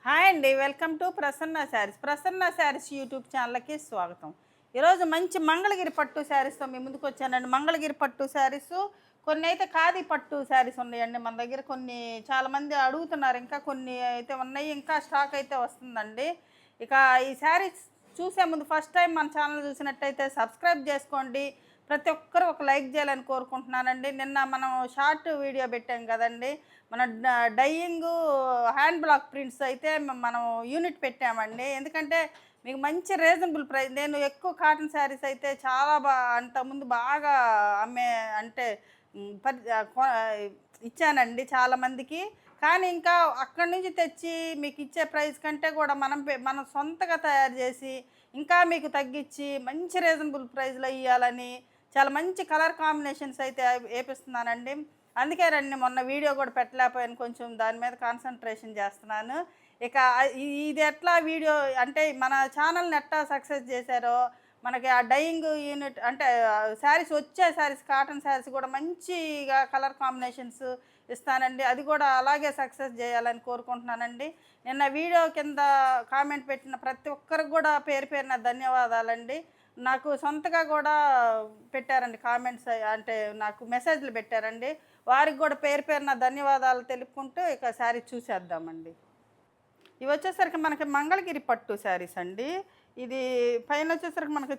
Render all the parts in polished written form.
Hi అండి, welcome to Prasanna saris. Prasanna saris YouTube ఛానల్కి స్వాగతం. ఈరోజు మంచి మంగళగిరి పట్టు శారీస్తో మీ ముందుకు వచ్చానండి. మంగళగిరి పట్టు శారీస్ కొన్ని అయితే ఖాదీ పట్టు శారీస్ ఉన్నాయండి మన దగ్గర. కొన్ని చాలామంది అడుగుతున్నారు, ఇంకా కొన్ని అయితే ఉన్నాయి, ఇంకా స్టాక్ అయితే వస్తుందండి. ఇక ఈ శారీస్ చూసే ముందు ఫస్ట్ టైం మన ఛానల్ చూసినట్టయితే సబ్స్క్రైబ్ చేసుకోండి. ప్రతి ఒక్కరూ ఒక లైక్ చేయాలని కోరుకుంటున్నానండి. నిన్న మనం షార్ట్ వీడియో పెట్టాం కదండి, మన డైయింగ్ హ్యాండ్ బ్లాక్ ప్రింట్స్ అయితే మనం యూనిట్ పెట్టామండి. ఎందుకంటే మీకు మంచి రీజనబుల్ ప్రైస్. నేను ఎక్కువ కాటన్ శారీస్ అయితే చాలా అంతకుముందు బాగా అమ్మే అంటే ఇచ్చానండి చాలామందికి. కానీ ఇంకా అక్కడి నుంచి తెచ్చి మీకు ఇచ్చే ప్రైస్ కంటే కూడా మనం సొంతగా తయారు చేసి ఇంకా మీకు తగ్గించి మంచి రీజనబుల్ ప్రైస్లో ఇవ్వాలని చాలా మంచి కలర్ కాంబినేషన్స్ అయితే వేపిస్తున్నానండి. అందుకే రండి, మొన్న వీడియో కూడా పెట్టలేకపోయాను, కొంచెం దాని మీద కాన్సన్ట్రేషన్ చేస్తున్నాను. ఇక ఇది ఎట్లా వీడియో అంటే మన ఛానల్ని ఎట్లా సక్సెస్ చేశారో, మనకి ఆ డైయింగ్ యూనిట్ అంటే శారీస్ వచ్చే శారీస్ కాటన్ శారీస్ కూడా మంచిగా కలర్ కాంబినేషన్స్ ఇస్తానండి. అది కూడా అలాగే సక్సెస్ చేయాలని కోరుకుంటున్నానండి. నిన్న వీడియో కింద కామెంట్ పెట్టిన ప్రతి ఒక్కరికి కూడా పేరు పేరున ధన్యవాదాలండి. నాకు సొంతగా కూడా పెట్టారండి కామెంట్స్, అంటే నాకు మెసేజ్లు పెట్టారండి. వారికి కూడా పేరు పేరున ధన్యవాదాలు తెలుపుకుంటూ ఇక శారీ చూసేద్దామండి. ఇవి వచ్చేసరికి మనకి మంగళగిరి పట్టు శారీస్ అండి. ఇది పైన వచ్చేసరికి మనకి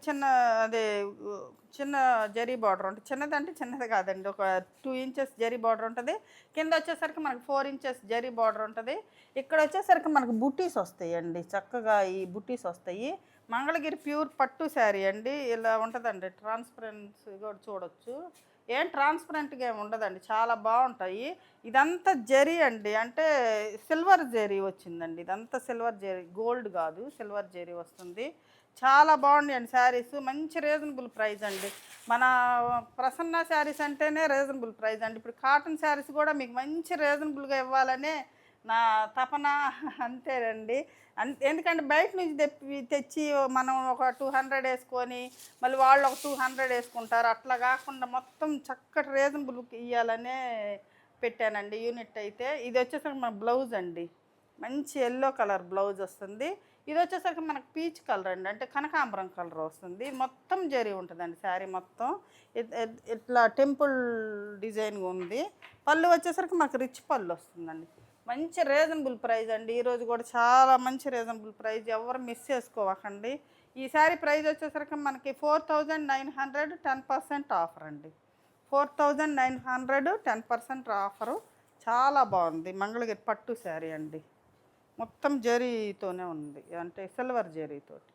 చిన్న జరీ బార్డర్ ఉంటుంది. చిన్నది అంటే చిన్నది కాదండి, ఒక 2 ఇంచెస్ జరీ బార్డర్ ఉంటుంది. కింద వచ్చేసరికి మనకి 4 ఇంచెస్ జరీ బార్డర్ ఉంటుంది. ఇక్కడ వచ్చేసరికి మనకు బుటీస్ వస్తాయండి, చక్కగా ఈ బుటీస్ వస్తాయి. మంగళగిరి ప్యూర్ పట్టు శారీ అండి. ఇలా ఉంటుందండి, ట్రాన్స్పరెన్సీ కూడా చూడొచ్చు. ఏం ట్రాన్స్పరెంట్గా ఏమి ఉండదండి, చాలా బాగుంటాయి. ఇదంతా జరీ అండి, అంటే సిల్వర్ జరీ వచ్చిందండి. ఇదంతా సిల్వర్ జరీ, గోల్డ్ కాదు, సిల్వర్ జరీ వస్తుంది. చాలా బాగున్నాయండి శారీస్. మంచి రీజనబుల్ ప్రైస్ అండి. మన ప్రసన్న శారీస్ అంటేనే రీజనబుల్ ప్రైస్ అండి. ఇప్పుడు కాటన్ శారీస్ కూడా మీకు మంచి రీజనబుల్గా ఇవ్వాలనే నా తపన. అంతేనండి. ఎందుకంటే బయట నుంచి తెచ్చి మనం ఒక 200 వేసుకొని మళ్ళీ వాళ్ళు ఒక 200 వేసుకుంటారు. అట్లా కాకుండా మొత్తం చక్కటి రీజనబుల్ ఇవ్వాలనే పెట్టానండి యూనిట్ అయితే. ఇది వచ్చేసరికి మన బ్లౌజ్ అండి, మంచి ఎల్లో కలర్ బ్లౌజ్ వస్తుంది. ఇది వచ్చేసరికి మనకు పీచ్ కలర్ అండి, అంటే కనకాంబరం కలర్ వస్తుంది. మొత్తం జరీ ఉంటుందండి శారీ మొత్తం. ఇట్లా టెంపుల్ డిజైన్ ఉంది. పళ్ళు వచ్చేసరికి మనకు రిచ్ పళ్ళు వస్తుందండి. మంచి రీజనబుల్ ప్రైస్ అండి. ఈరోజు కూడా చాలా మంచి రీజనబుల్ ప్రైస్, ఎవరు మిస్ చేసుకోవకండి. ఈ శారీ ప్రైస్ వచ్చేసరికి మనకి 4900, 10% ఆఫర్ అండి. 4900, 10% ఆఫరు. చాలా బాగుంది. మంగళగిరి పట్టు శారీ అండి, మొత్తం జరీతోనే ఉంది, అంటే సిల్వర్ జరీతోటి.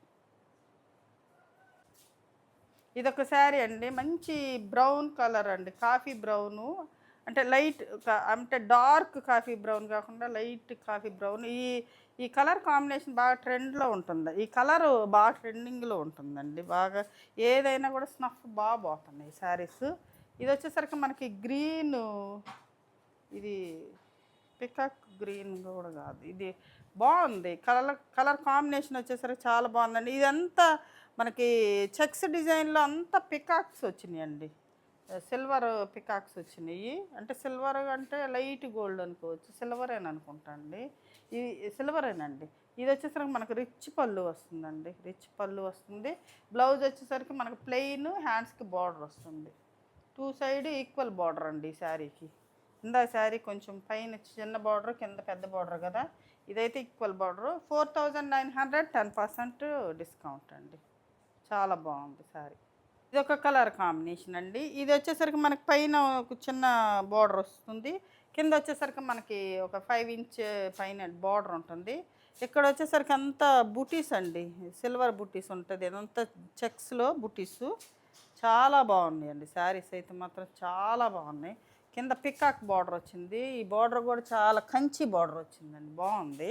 ఇదొక శారీ అండి, మంచి బ్రౌన్ కలర్ అండి, కాఫీ బ్రౌను, అంటే లైట్ అంటే డార్క్ కాఫీ బ్రౌన్ కాకుండా లైట్ కాఫీ బ్రౌన్. ఈ కలర్ కాంబినేషన్ బాగా ట్రెండ్లో ఉంటుంది. ఈ కలరు బాగా ట్రెండింగ్లో ఉంటుందండి. బాగా ఏదైనా కూడా స్నఫ్ బాగా పోతున్నాయి ఈ శారీస్. ఇది వచ్చేసరికి మనకి గ్రీన్, ఇది పికాక్ గ్రీన్ కూడా కాదు, ఇది బాగుంది. కలర్ కాంబినేషన్ వచ్చేసరికి చాలా బాగుందండి. ఇదంతా మనకి చెక్స్ డిజైన్లో అంతా పికాక్స్ వచ్చినాయండి, సిల్వర్ పికాక్స్ వచ్చినాయి. అంటే సిల్వర్ అంటే లైట్ గోల్డ్ అనుకోవచ్చు, సిల్వరేని అనుకుంటా అండి. ఇది సిల్వరేనండి. ఇది వచ్చేసరికి మనకు రిచ్ పళ్ళు వస్తుందండి, రిచ్ పళ్ళు వస్తుంది. బ్లౌజ్ వచ్చేసరికి మనకు ప్లెయిన్, హ్యాండ్స్కి బార్డర్ వస్తుంది. 2 సైడ్ ఈక్వల్ బార్డర్ అండి ఈ శారీకి. ఇందా శారీ కొంచెం పైన చిన్న బార్డర్, కింద పెద్ద బార్డర్ కదా, ఇదైతే ఈక్వల్ బార్డరు. 4900, 10% డిస్కౌంట్ అండి. చాలా బాగుంది శారీ. ఇది ఒక కలర్ కాంబినేషన్ అండి. ఇది వచ్చేసరికి మనకి పైన ఒక చిన్న బార్డర్ వస్తుంది, కింద వచ్చేసరికి మనకి ఒక 5 ఇంచ్ పైన బార్డర్ ఉంటుంది. ఇక్కడ వచ్చేసరికి అంతా బుటీస్ అండి, సిల్వర్ బుటీస్ ఉంటుంది, అదంతా చెక్స్లో బుటీసు. చాలా బాగున్నాయండి శారీస్ అయితే మాత్రం చాలా బాగున్నాయి. కింద పికాక్ బార్డర్ వచ్చింది. ఈ బార్డర్ కూడా చాలా కంచి బార్డర్ వచ్చిందండి, బాగుంది.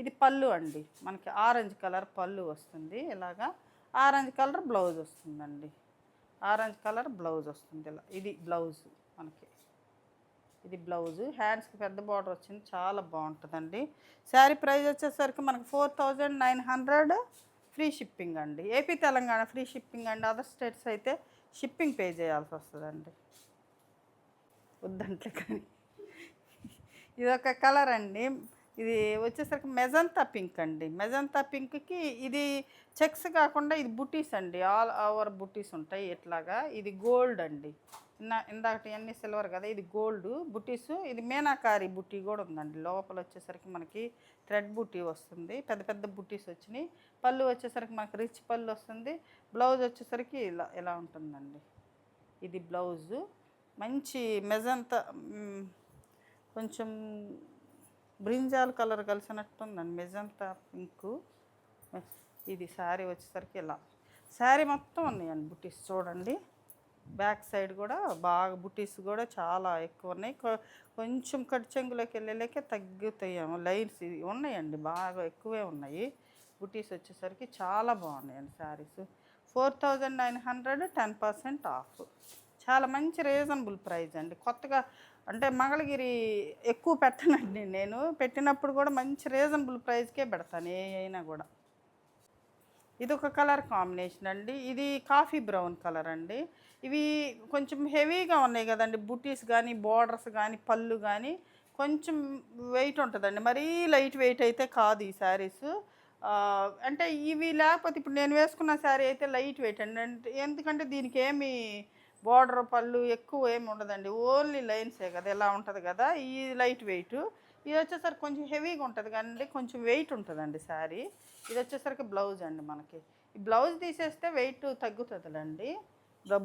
ఇది పళ్ళు అండి, మనకి ఆరెంజ్ కలర్ పళ్ళు వస్తుంది. ఇలాగా ఆరెంజ్ కలర్ బ్లౌజ్ వస్తుందండి, ఆరెంజ్ కలర్ బ్లౌజ్ వస్తుంది. ఇలా ఇది బ్లౌజ్ మనకి, ఇది బ్లౌజు. హ్యాండ్స్కి పెద్ద బార్డర్ వచ్చింది, చాలా బాగుంటుందండి. శారీ ప్రైస్ వచ్చేసరికి మనకి 4900, ఫ్రీ షిప్పింగ్ అండి. ఏపీ తెలంగాణ ఫ్రీ షిప్పింగ్ అండి. అదర్ స్టేట్స్ అయితే షిప్పింగ్ పే చేయాల్సి వస్తుందండి, వద్దంటే కానీ. ఇదొక కలర్ అండి, ఇది వచ్చేసరికి మెజంతా పింక్ అండి. మెజంతా పింక్‌కి ఇది చెక్స్ కాకుండా ఇది బుటీస్ అండి. ఆల్ ఓవర్ బుటీస్ ఉంటాయి ఇట్లాగా. ఇది గోల్డ్ అండి. ఇందాకటియన్నీ సిల్వర్ కదా! ఇది గోల్డ్ బుటీసు. ఇది మీనాకారి బుటీ కూడా ఉందండి. లోపల వచ్చేసరికి మనకి థ్రెడ్ బుటీ వస్తుంది. పెద్ద పెద్ద బుటీస్ వచ్చినాయి. పళ్ళు వచ్చేసరికి మనకి రిచ్ పళ్ళు వస్తుంది. బ్లౌజ్ వచ్చేసరికి ఇలా ఇలా ఉంటుందండి. ఇది బ్లౌజు. మంచి మెజంతా కొంచెం బ్రింజాల్ కలర్ కలిసినట్టుందండి. Magenta pink. ఇది శారీ వచ్చేసరికి ఇలా. శారీ మొత్తం ఉన్నాయండి బుటీస్ చూడండి. బ్యాక్ సైడ్ కూడా బాగా బుటీస్ కూడా చాలా ఎక్కువ ఉన్నాయి. కొంచెం కట్ చెంగులోకి వెళ్ళలేకే తగ్గుతాయేమో లైన్స్ ఇవి ఉన్నాయండి. బాగా ఎక్కువే ఉన్నాయి. బుటీస్ వచ్చేసరికి చాలా బాగున్నాయండి శారీస్. 4900 10% ఆఫ్. చాలా మంచి రీజనబుల్ ప్రైస్ అండి. కొత్తగా అంటే మంగళగిరి ఎక్కువ పెట్టనండి నేను. పెట్టినప్పుడు కూడా మంచి రీజనబుల్ ప్రైస్కే పెడతాను ఏ అయినా కూడా. ఇదొక కలర్ కాంబినేషన్ అండి. ఇది కాఫీ బ్రౌన్ కలర్ అండి. ఇవి కొంచెం హెవీగా ఉన్నాయి కదండి. బుటీస్ కానీ బోర్డర్స్ కానీ పళ్ళు కానీ కొంచెం వెయిట్ ఉంటుందండి. మరీ లైట్ వెయిట్ అయితే కాదు ఈ శారీస్. అంటే ఇవి లేకపోతే ఇప్పుడు నేను వేసుకున్న శారీ అయితే లైట్ వెయిట్ అండి. అంటే ఎందుకంటే దీనికి ఏమి బోర్డర్ పళ్ళు ఎక్కువ ఏమి ఉండదండి. ఓన్లీ లైన్సే కదా ఇలా ఉంటుంది కదా. ఈ లైట్ వెయిట్. ఇది వచ్చేసరికి కొంచెం హెవీగా ఉంటుంది కానీ కొంచెం వెయిట్ ఉంటుందండి శారీ. ఇది వచ్చేసరికి బ్లౌజ్ అండి మనకి. ఈ బ్లౌజ్ తీసేస్తే వెయిట్ తగ్గుతుందండి.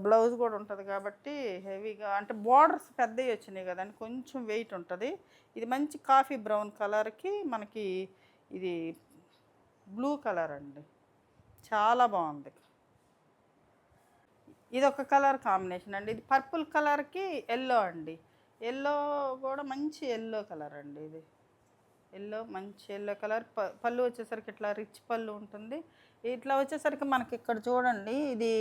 బ్లౌజ్ కూడా ఉంటుంది కాబట్టి హెవీగా అంటే బోర్డర్స్ పెద్దవి వచ్చినాయి కదండి. కొంచెం వెయిట్ ఉంటుంది. ఇది మంచి కాఫీ బ్రౌన్ కలర్కి మనకి ఇది బ్లూ కలర్ అండి. చాలా బాగుంది. ఇది ఒక కలర్ కాంబినేషన్ అండి. ఇది పర్పుల్ కలర్కి ఎల్లో అండి. ఎల్లో కూడా మంచి ఎల్లో కలర్ అండి. ఇది ఎల్లో మంచి ఎల్లో కలర్. పళ్ళు వచ్చేసరికి ఇట్లా రిచ్ పళ్ళు ఉంటుంది. ఇట్లా వచ్చేసరికి మనకి ఇక్కడ చూడండి ఇది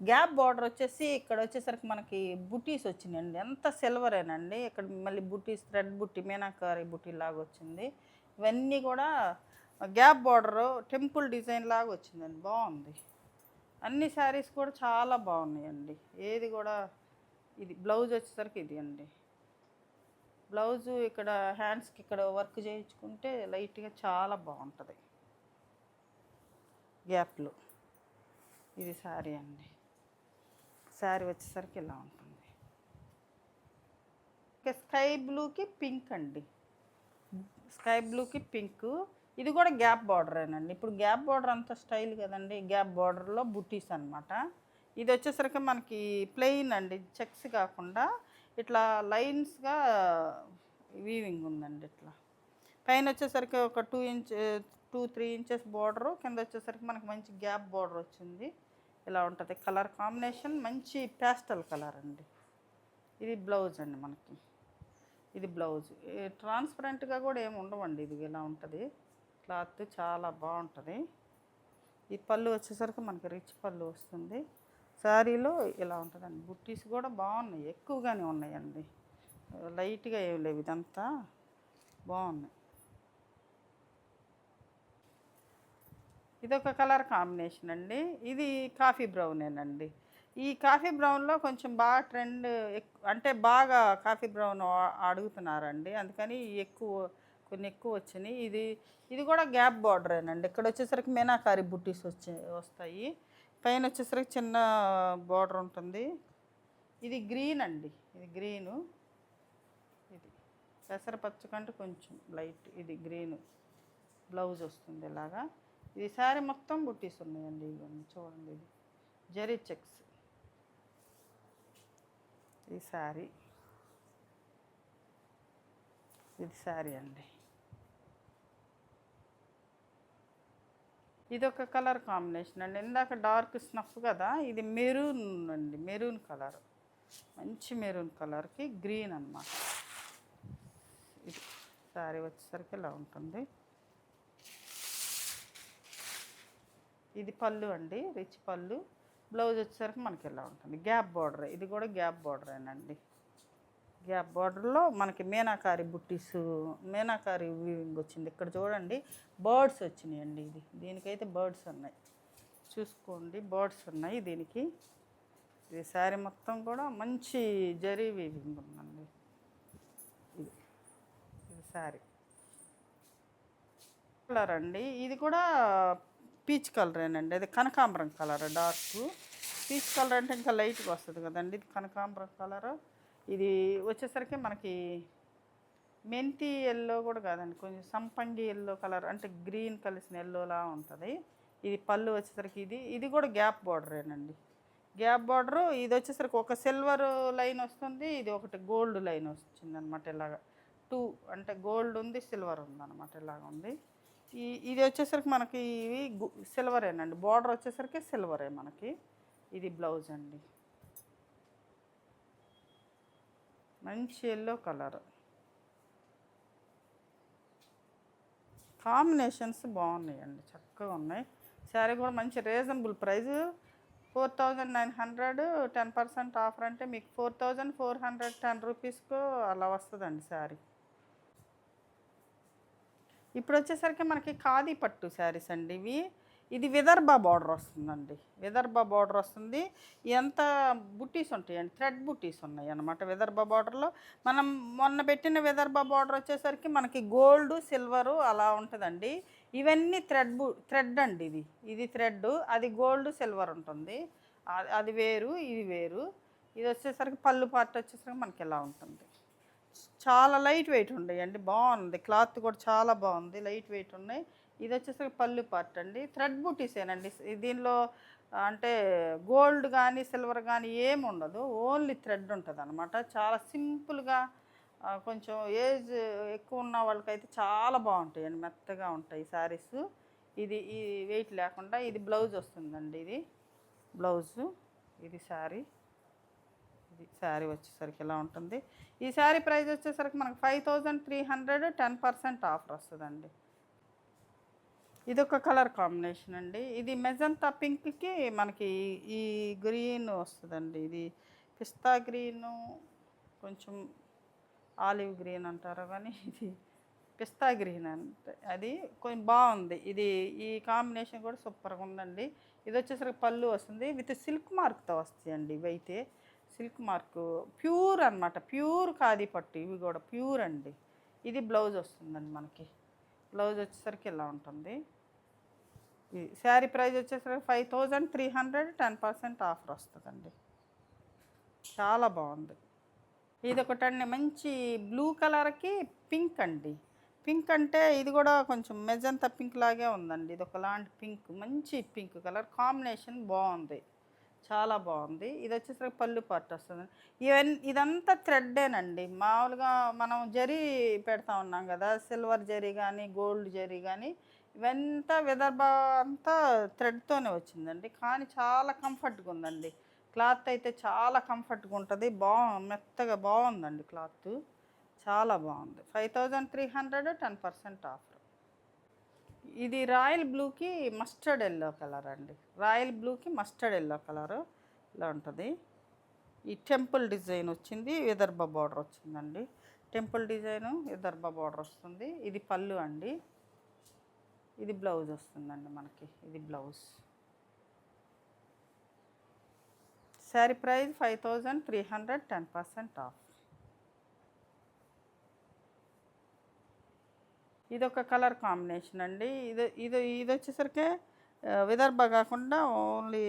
గ్యాప్ బార్డర్ వచ్చేసి ఇక్కడ వచ్చేసరికి మనకి బుటీస్ వచ్చినాయండి. ఎంత సిల్వరేనండి. ఇక్కడ మళ్ళీ బుటీస్ థ్రెడ్ బుట్టి మీనాకారి బుట్టి లాగా వచ్చింది. ఇవన్నీ కూడా గ్యాప్ బార్డరు టెంపుల్ డిజైన్ లాగా వచ్చిందండి. బాగుంది. అన్ని శారీస్ కూడా చాలా బాగున్నాయండి. ఏది కూడా ఇది బ్లౌజ్ వచ్చేసరికి ఇది అండి. బ్లౌజు ఇక్కడ హ్యాండ్స్కి ఇక్కడ వర్క్ చేయించుకుంటే లైట్గా చాలా బాగుంటుంది గ్యాప్లు. ఇది శారీ అండి. శారీ వచ్చేసరికి ఇలా ఉంటుంది. ఇంకా స్కై బ్లూకి పింక్ అండి. స్కై బ్లూకి పింక్. ఇది కూడా గ్యాప్ బార్డరేనండి. ఇప్పుడు గ్యాప్ బార్డర్ అంతా స్టైల్ కదండి. గ్యాప్ బార్డర్లో బుటీస్ అనమాట. ఇది వచ్చేసరికి మనకి ప్లెయిన్ అండి. చెక్స్ కాకుండా ఇట్లా లైన్స్గా వీవింగ్ ఉందండి. ఇట్లా పైన వచ్చేసరికి ఒక 2-3 ఇంచెస్ బార్డరు. కింద వచ్చేసరికి మనకి మంచి గ్యాప్ బార్డర్ వచ్చింది. ఇలా ఉంటుంది. కలర్ కాంబినేషన్ మంచి ప్యాస్టల్ కలర్ అండి. ఇది బ్లౌజ్ అండి మనకి. ఇది బ్లౌజ్. ట్రాన్స్పరెంట్గా కూడా ఏమి ఉండవండి. ఇది ఇలా ఉంటుంది. క్లాత్ చాలా బాగుంటుంది. ఈ పళ్ళు వచ్చేసరికి మనకి రిచ్ పళ్ళు వస్తుంది. శారీలో ఇలా ఉంటుందండి. బుట్టీస్ కూడా బాగున్నాయి. ఎక్కువగానే ఉన్నాయండి. లైట్గా ఏమి లేవు. ఇదంతా బాగున్నాయి. ఇదొక కలర్ కాంబినేషన్ అండి. ఇది కాఫీ బ్రౌనేనండి. ఈ కాఫీ బ్రౌన్లో కొంచెం బాగా ట్రెండ్ అంటే బాగా కాఫీ బ్రౌన్ అడుగుతున్నారండి. అందుకని కొన్ని ఎక్కువ వచ్చినాయి. ఇది కూడా గ్యాప్ బార్డరేనండి. ఇక్కడ వచ్చేసరికి మీనాకారి బుట్టీస్ వస్తాయి. పైన వచ్చేసరికి చిన్న బార్డర్ ఉంటుంది. ఇది గ్రీన్ అండి. ఇది గ్రీను. ఇది పెసరపచ్చ కంటే కొంచెం లైట్. ఇది గ్రీను. బ్లౌజ్ వస్తుంది ఇలాగా. ఇది శారీ మొత్తం బుట్టీస్ ఉన్నాయండి. ఇవన్నీ చూడండి. ఇది జరీ చెక్స్. ఇది శారీ. ఇది శారీ అండి. ఇదొక కలర్ కాంబినేషన్ అండి. ఇందాక డార్క్ స్నఫ్ కదా. ఇది మెరూన్ అండి. Maroon colour. మంచి మెరూన్ కలర్కి గ్రీన్ అన్నమాట. ఇది శారీ వచ్చేసరికి ఇలా ఉంటుంది. ఇది పళ్ళు అండి. రిచ్ పళ్ళు. బ్లౌజ్ వచ్చేసరికి మనకి ఇలా ఉంటుంది. Gap border. ఇది కూడా గ్యాప్ బార్డరేనండి. గ్యాప్ బార్డర్లో మనకి మీనాకారి బుట్టీస్ మీనాకారి వీవింగ్ వచ్చింది. ఇక్కడ చూడండి బర్డ్స్ వచ్చినాయండి. దీనికైతే బర్డ్స్ ఉన్నాయి. చూసుకోండి బర్డ్స్ ఉన్నాయి దీనికి. ఇది శారీ మొత్తం కూడా మంచి జరీ వీవింగ్ ఉందండి. ఇది శారీ. కలర్ అండి ఇది కూడా పీచ్ కలరేనండి. అది కనకాంబరం కలర్ డార్క్. పీచ్ కలర్ అంటే ఇంకా లైట్గా వస్తుంది కదండి. ఇది కనకాంబరం కలర్. ఇది వచ్చేసరికి మనకి మెంతి ఎల్లో కూడా కాదండి, కొంచెం సంపంగి ఎల్లో కలర్ అంటే గ్రీన్ కలిసిన ఎల్లోలా ఉంటుంది. ఇది పళ్ళు వచ్చేసరికి ఇది కూడా గ్యాప్ బార్డరేనండి. Gap border. ఇది వచ్చేసరికి ఒక సిల్వర్ లైన్ వస్తుంది, ఇది ఒకటి గోల్డ్ లైన్ వచ్చింది అనమాట. ఇలాగ టూ అంటే గోల్డ్ ఉంది, సిల్వర్ ఉంది అనమాట. ఇలాగ ఉంది. ఇది వచ్చేసరికి మనకి ఇవి సిల్వరేనండి. బార్డర్ వచ్చేసరికి సిల్వరే మనకి. ఇది బ్లౌజ్ అండి. మంచి ఎల్లో కలర్. కాంబినేషన్స్ బాగున్నాయండి, చక్కగా ఉన్నాయి. శారీ కూడా మంచి రీజనబుల్ ప్రైస్. 4900. 10% ఆఫర్ అంటే మీకు 4410 రూపీస్కు అలా వస్తుందండి శారీ. ఇప్పుడు వచ్చేసరికి మనకి ఖాదీ పట్టు శారీస్ అండి ఇవి. ఇది విదర్భ బార్డర్ వస్తుందండి. విదర్భ బార్డర్ వస్తుంది. ఎంత బుట్టీస్ ఉంటాయండి, థ్రెడ్ బుట్టీస్ ఉన్నాయి అన్నమాట విదర్భ బార్డర్లో. మనం మొన్న పెట్టిన విదర్భ బార్డర్ వచ్చేసరికి మనకి గోల్డ్ సిల్వరు అలా ఉంటుందండి. ఇవన్నీ థ్రెడ్ అండి. ఇది థ్రెడ్, అది గోల్డ్ సిల్వర్ ఉంటుంది. అది వేరు, ఇది వేరు. ఇది వచ్చేసరికి పళ్ళు పార్ట్ వచ్చేసరికి మనకి ఇలా ఉంటుంది. చాలా లైట్ వెయిట్ ఉన్నాయండి, బాగుంది. క్లాత్ కూడా చాలా బాగుంది, లైట్ వెయిట్ ఉన్నాయి. ఇది వచ్చేసరికి పళ్ళు పార్ట్ అండి. థ్రెడ్ బూటీసేనండి దీనిలో. అంటే గోల్డ్ కానీ సిల్వర్ కానీ ఏమి ఉండదు, ఓన్లీ థ్రెడ్ ఉంటుంది అనమాట. చాలా సింపుల్గా, కొంచెం ఏజ్ ఎక్కువ ఉన్న వాళ్ళకైతే చాలా బాగుంటాయండి, మెత్తగా ఉంటాయి శారీస్. ఈ వెయిట్ లేకుండా. ఇది బ్లౌజ్ వస్తుందండి. ఇది బ్లౌజు, ఇది శారీ. ఇది శారీ వచ్చేసరికి ఇలా ఉంటుంది. ఈ శారీ ప్రైస్ వచ్చేసరికి మనకు 5300. 10% ఆఫర్ వస్తుందండి. ఇది ఒక కలర్ కాంబినేషన్ అండి. ఇది మెజంతా పింక్కి మనకి ఈ గ్రీన్ వస్తుందండి. ఇది పిస్తా గ్రీను, కొంచెం ఆలివ్ గ్రీన్ అంటారు కానీ ఇది పిస్తా గ్రీన్ అంటే అది కొంచెం బాగుంది. ఈ కాంబినేషన్ కూడా సూపర్గా ఉందండి. ఇది వచ్చేసరికి పళ్ళు వస్తుంది, విత్ సిల్క్ మార్క్తో వస్తాయండి. ఇవైతే సిల్క్ మార్క్ ప్యూర్ అనమాట, ప్యూర్ ఖాదీ పట్టు. ఇవి కూడా ప్యూర్ అండి. ఇది బ్లౌజ్ వస్తుందండి మనకి. బ్లౌజ్ వచ్చేసరికి ఇలా ఉంటుంది. ఈ శారీ ప్రైస్ వచ్చేసరికి 5300. 10% ఆఫర్ వస్తుందండి. చాలా బాగుంది. ఇది ఒకటండి, మంచి బ్లూ కలర్కి పింక్ అండి. పింక్ అంటే ఇది కూడా కొంచెం మెజంతా పింక్ లాగే ఉందండి. ఇది ఒకలాంటి పింక్, మంచి పింక్ కలర్ కాంబినేషన్ బాగుంది, చాలా బాగుంది. ఇది వచ్చేసరికి పళ్ళు పార్ట్ వస్తుంది. ఇదంతా థ్రెడ్డేనండి. మామూలుగా మనం జరీ పెడతా ఉన్నాం కదా, సిల్వర్ జరీ కానీ గోల్డ్ జరీ కానీ, ఇవంతా విదర్భ అంతా థ్రెడ్తోనే వచ్చిందండి. కానీ చాలా కంఫర్ట్గా ఉందండి. క్లాత్ అయితే చాలా కంఫర్ట్గా ఉంటుంది, మెత్తగా బాగుందండి క్లాత్, చాలా బాగుంది. 5300. 10% ఆఫర్. ఇది రాయల్ బ్లూకి మస్టర్డ్ ఎల్లో కలర్ అండి. రాయల్ బ్లూకి మస్టర్డ్ ఎల్లో కలరు ఇలా ఉంటుంది. ఈ టెంపుల్ డిజైన్ వచ్చింది, విదర్భ బార్డర్ వచ్చిందండి. టెంపుల్ డిజైను విదర్భ బార్డర్ వస్తుంది. ఇది పళ్ళు అండి. ఇది బ్లౌజ్ వస్తుందండి మనకి. ఇది బ్లౌజ్. శారీ ప్రైస్ 5300. 10% ఆఫ్. ఇదొక కలర్ కాంబినేషన్ అండి. ఇది వచ్చేసరికి విదర్భ కాకుండా ఓన్లీ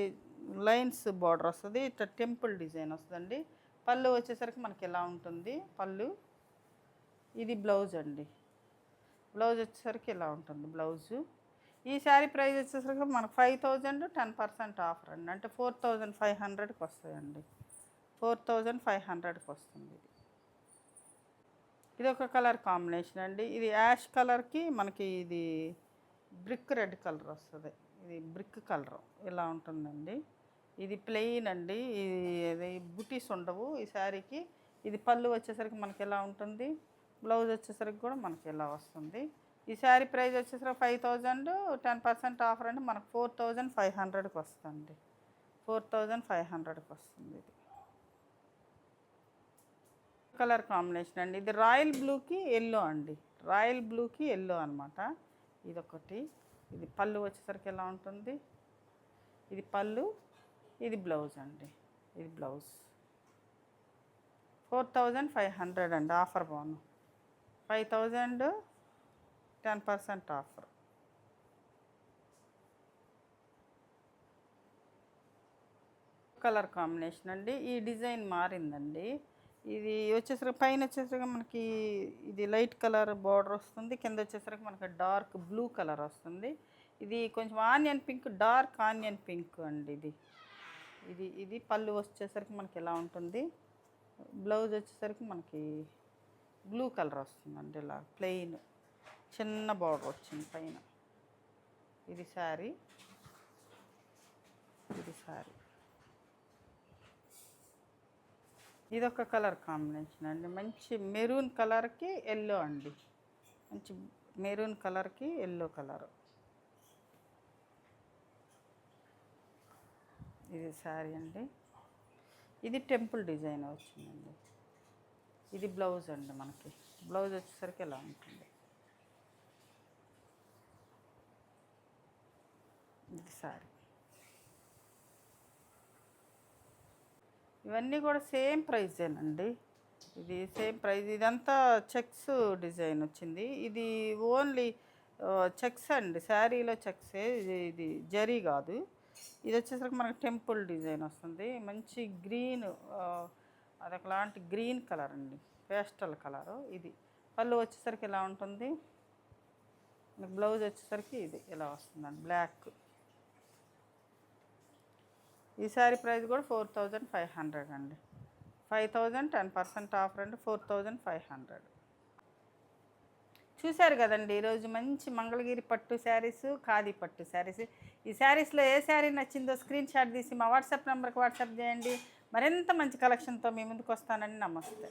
లైన్స్ బార్డర్ వస్తుంది. ఇట్లా టెంపుల్ డిజైన్ వస్తుందండి. పళ్ళు వచ్చేసరికి మనకి ఎలా ఉంటుంది పళ్ళు. ఇది బ్లౌజ్ అండి. బ్లౌజ్ వచ్చేసరికి ఇలా ఉంటుంది బ్లౌజు. ఈ శారీ ప్రైస్ వచ్చేసరికి మనకు 5000. 10% ఆఫర్ అండి. అంటే 4500కి వస్తాయండి. 4500కి వస్తుంది. ఇది ఒక కలర్ కాంబినేషన్ అండి. ఇది యాష్ కలర్కి మనకి ఇది బ్రిక్ రెడ్ కలర్ వస్తుంది. ఇది బ్రిక్ కలర్ ఇలా ఉంటుందండి. ఇది ప్లెయిన్ అండి. ఇది బుటీస్ ఉండవు ఈ శారీకి. ఇది పళ్ళు వచ్చేసరికి మనకి ఎలా ఉంటుంది, బ్లౌజ్ వచ్చేసరికి కూడా మనకి ఎలా వస్తుంది. ఈ శారీ ప్రైస్ వచ్చేసరికి 5000. 10% ఆఫర్ అంటే మనకు 4500కి వస్తుంది. 4500కి వస్తుంది. ఇది కలర్ కాంబినేషన్ అండి. ఇది రాయల్ బ్లూకి ఎల్లో అండి. రాయల్ బ్లూకి ఎల్లో అనమాట. ఇదొకటి. ఇది పళ్ళు వచ్చేసరికి ఎలా ఉంటుంది, ఇది పళ్ళు, ఇది బ్లౌజ్ అండి. ఇది బ్లౌజ్. 4500 అండి. ఆఫర్ బాగుంది. 5000. 10% ఆఫర్. కలర్ కాంబినేషన్ అండి. ఈ డిజైన్ మారిందండి. ఇది వచ్చేసరికి పైన వచ్చేసరికి మనకి ఇది లైట్ కలర్ బార్డర్ వస్తుంది. కింద వచ్చేసరికి మనకి డార్క్ బ్లూ కలర్ వస్తుంది. ఇది కొంచెం onion pink, dark onion pink అండి. ఇది ఇది ఇది పళ్ళు వచ్చేసరికి మనకి ఎలా ఉంటుంది. బ్లౌజ్ వచ్చేసరికి మనకి బ్లూ కలర్ వస్తుందండి. ఇలా ప్లెయిన్ చిన్న బార్డర్ వచ్చింది పైన. ఇది శారీ. ఇది శారీ. ఇదొక కలర్ కాంబినేషన్ అండి. మంచి మెరూన్ కలర్కి ఎల్లో అండి. మంచి మెరూన్ కలర్కి ఎల్లో కలర్. ఇది శారీ అండి. ఇది టెంపుల్ డిజైన్ వచ్చిందండి. ఇది బ్లౌజ్ అండి. మనకి బ్లౌజ్ వచ్చేసరికి ఎలా ఉంటుంది. ఇది శారీ. ఇవన్నీ కూడా సేమ్ ప్రైజేనండి. ఇది సేమ్ ప్రైజ్. ఇదంతా చెక్స్ డిజైన్ వచ్చింది. ఇది ఓన్లీ చెక్స్ అండి. శారీలో చెక్సే. ఇది జరీ కాదు. ఇది వచ్చేసరికి మనకి టెంపుల్ డిజైన్ వస్తుంది. మంచి గ్రీన్, అదొకలాంటి గ్రీన్ కలర్ అండి. Pastel colour. ఇది పళ్ళు వచ్చేసరికి ఇలా ఉంటుంది. బ్లౌజ్ వచ్చేసరికి ఇది ఇలా వస్తుందండి, బ్లాక్. ఈ శారీ ప్రైస్ కూడా 4500 అండి. 5000 10% ఆఫర్ అండి. 4500. చూశారు కదండి ఈరోజు మంచి మంగళగిరి పట్టు శారీస్, ఖాదీ పట్టు శారీస్. ఈ శారీస్లో ఏ శారీ నచ్చిందో స్క్రీన్ షాట్ తీసి మా వాట్సాప్ నెంబర్కి వాట్సాప్ చేయండి. మరింత మంచి కలెక్షన్తో మీ ముందుకు వస్తానండి. నమస్తే.